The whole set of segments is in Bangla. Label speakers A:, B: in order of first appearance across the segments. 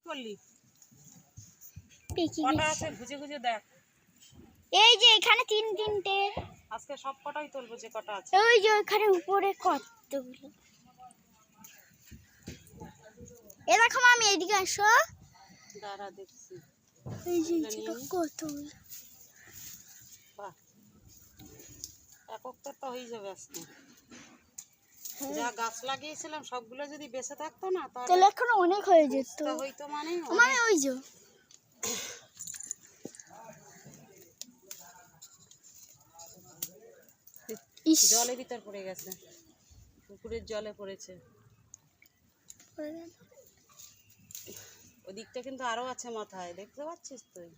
A: করলি?
B: পেকে
A: কটা
B: গেছে।
A: আছে খুঁজে খুঁজে দেখ।
B: এই যে এখানে তিনটে।
A: আজকে সব কটাই তুলবো যে কটা আছে।
B: ওই যে ওখানে উপরে কতগুলো। এ দেখো মামি এদিকে আসো।
A: দাঁড়া দেখছি।
B: এই যে কতগুলো।
A: বাহ, একক তো হয়ে যাবে আজকে। যা গাছ লাগিয়েছিলাম সবগুলো যদি বেঁচে থাকতো না
B: তাহলে এখন অনেক হয়ে যেত।
A: হইতো মানে
B: মামি ওই যে
A: জলের ভিতর পড়ে গেছে, পুকুরের জলে পড়েছে। ওদিকটা কিন্তু আরো আছে মাথায়, দেখতে পাচ্ছিস তুই?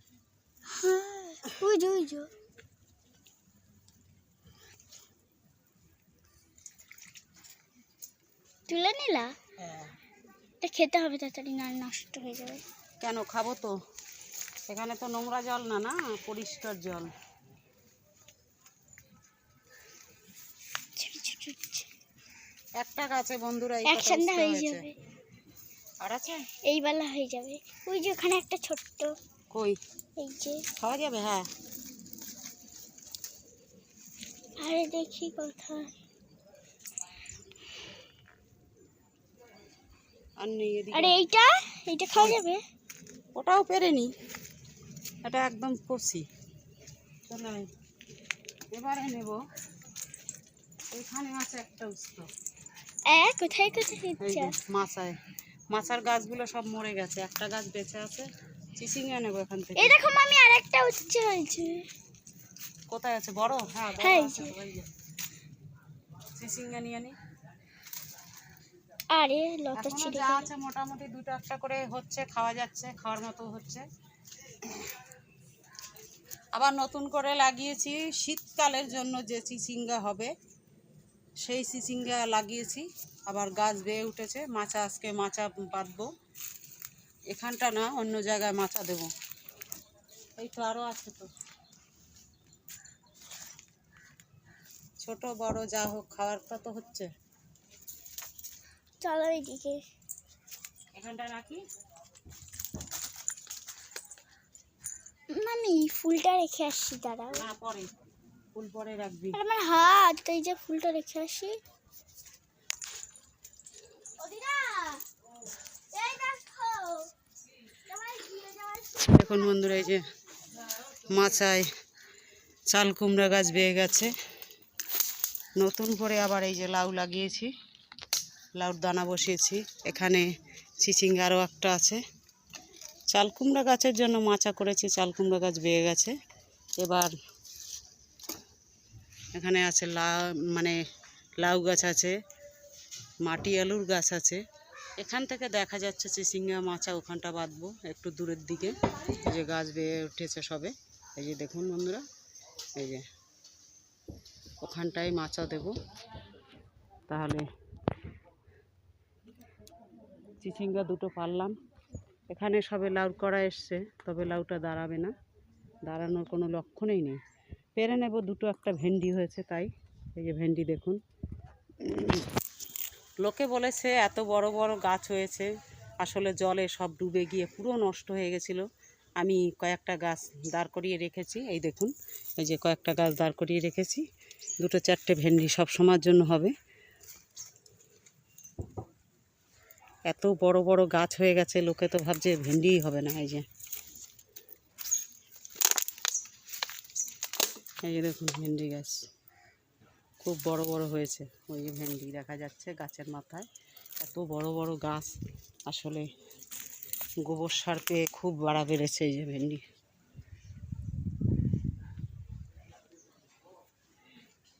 B: হ্যাঁ ওই যে তুলে নিলা?
A: হ্যাঁ।
B: এটা খেতে হবে তাড়াতাড়ি, না নষ্ট হয়ে যাবে।
A: কেন খাবো তো, এখানে তো নোংরা জল না, না পরিষ্কার জল। একটা গাছে বন্ধুরা
B: একসাথে হয়ে যাবে।
A: আর আছে
B: এই বেলা হয়ে যাবে। ওই যে ওখানে একটা ছোট্ট।
A: কই?
B: এই যে
A: খাওয়া যাবে? হ্যাঁ।
B: আরে দেখি কোথায়।
A: আর নেই এদিকে।
B: আরে এইটা খাওয়া যাবে?
A: ওটাও পেরেনি, এটা একদম কষি। চলে এবারে নেব। এখানে আছে একটা উস্ত।
B: কোথায় দিচ্ছে?
A: মাছার গাছগুলো সব মরে গেছে, একটা গাছ বেঁচে আছে। চিচিঙ্গা নেবো এখান থেকে।
B: এই দেখো মামি আরেকটা উচ্ছে হয়েছে।
A: কোথায় আছে? বড়? হ্যাঁ বড় আছে। চিচিঙ্গা নিয়ে নি।
B: আরে লতা
A: এখনো
B: ছিঁড়ে
A: যা
B: গেল।
A: আছে মোটামুটি দুটো একটা করে হচ্ছে, খাওয়া যাচ্ছে, খাওয়ার মতো হচ্ছে। আবার নতুন করে লাগিয়েছি শীতকালের জন্য যে চিচিঙ্গা হবে, সেই চিচিঙ্গা লাগিয়েছি। আবার গাছ বেয়ে উঠেছে। আজকে মাচা বাঁধবো, এখানটা না অন্য জায়গায় মাচা দেবো। এই তো আরও আছে তো, ছোট বড় যা হোক খাওয়ারটা তো হচ্ছে।
B: চলো এইদিকে।
A: এখানটা রাখি।
B: মামি ফুলটা রেখে আসছি, দাঁড়াও।
A: না পরে, ফুল পরে রাখবি।
B: আমার হাত, এই যে ফুলটা রেখে আসি।
A: দেখুন বন্ধুরা, এই যে মাচায় চাল কুমড়া গাছ বেয়ে গেছে। নতুন করে আবার এই যে লাউ লাগিয়েছি, লাউর দানা বসিয়েছি। এখানে চিচিঙ্গা আরও একটা আছে। চাল কুমড়া গাছের জন্য মাচা করেছি, চাল কুমড়া গাছ বেয়ে গেছে। এবার এখানে আছে লাউ গাছ আছে, মাটি আলুর গাছ আছে। এখান থেকে দেখা যাচ্ছে চিচিঙ্গা মাচা ওখানটা বাঁধবো একটু দূরের দিকে। এই যে গাছ বেয়ে উঠেছে সবে, এই যে দেখুন বন্ধুরা, এই যে ওখানটায় মাচা দেব। তাহলে চিচিঙ্গা দুটো পারলাম। এখানে সবে লাউ করা এসছে, তবে লাউটা দাঁড়াবে না, দাঁড়ানোর কোনো লক্ষণই নেই। পেরে নেব দুটো, একটা ভেন্ডি হয়েছে তাই। এই যে ভেন্ডি দেখুন। লোকে বলেছে এত বড় বড় গাছ হয়েছে, আসলে জলে সব ডুবে গিয়ে পুরো নষ্ট হয়ে গেছিলো। আমি কয়েকটা গাছ দাঁড় করিয়ে রেখেছি, এই দেখুন, এই যে কয়েকটা গাছ দাঁড় করিয়ে রেখেছি। দুটো চারটে ভেন্ডি সব সময়ের জন্য হবে। এত বড় বড় গাছ হয়ে গেছে, লোকে তো ভাবছে ভেন্ডিই হবে না। এই যে দেখুন ভেন্ডি গাছ খুব বড় বড় হয়েছে। ওই যে ভেন্ডি দেখা যাচ্ছে গাছের মাথায়। এত বড় বড় গাছ, আসলে গোবর সার পেয়ে খুব বাড়া বেড়েছে এই যে ভেন্ডি।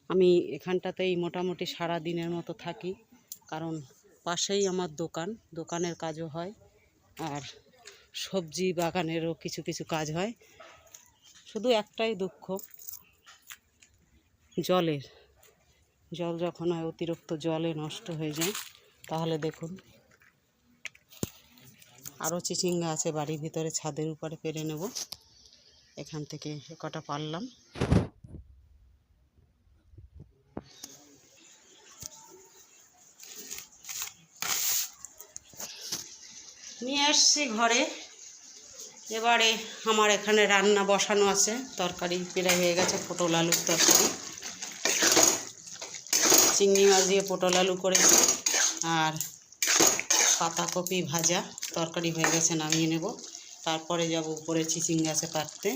A: আমি এখানটাতেই মোটামুটি সারা দিনের মতো থাকি, কারণ পাশেই আমার দোকানের কাজও হয়, আর সবজি বাগানেরও কিছু কিছু কাজ হয়। শুধু একটাই দুঃখ, জল যখন হয় অতিরিক্ত জলে নষ্ট হয়ে যায়। তাহলে দেখুন আরও চিচিঙ্গা আছে বাড়ির ভিতরে, ছাদের উপরে পেরে নেব। এখান থেকে কটা পারলাম। নিয়ে আসছি এসছি ঘরে। এবারে আমার এখানে রান্না বসানো আছে, তরকারি প্রায় হয়ে গেছে, পটল আলুর তরকারি, চিংড়ি মাছ দিয়ে পটল আলু করেছি, আর পাতাকপি ভাজা, তরকারি হয়ে গেছে, নামিয়ে নেব। তারপরে যাব উপরে চিচিং গাছে কাটতে।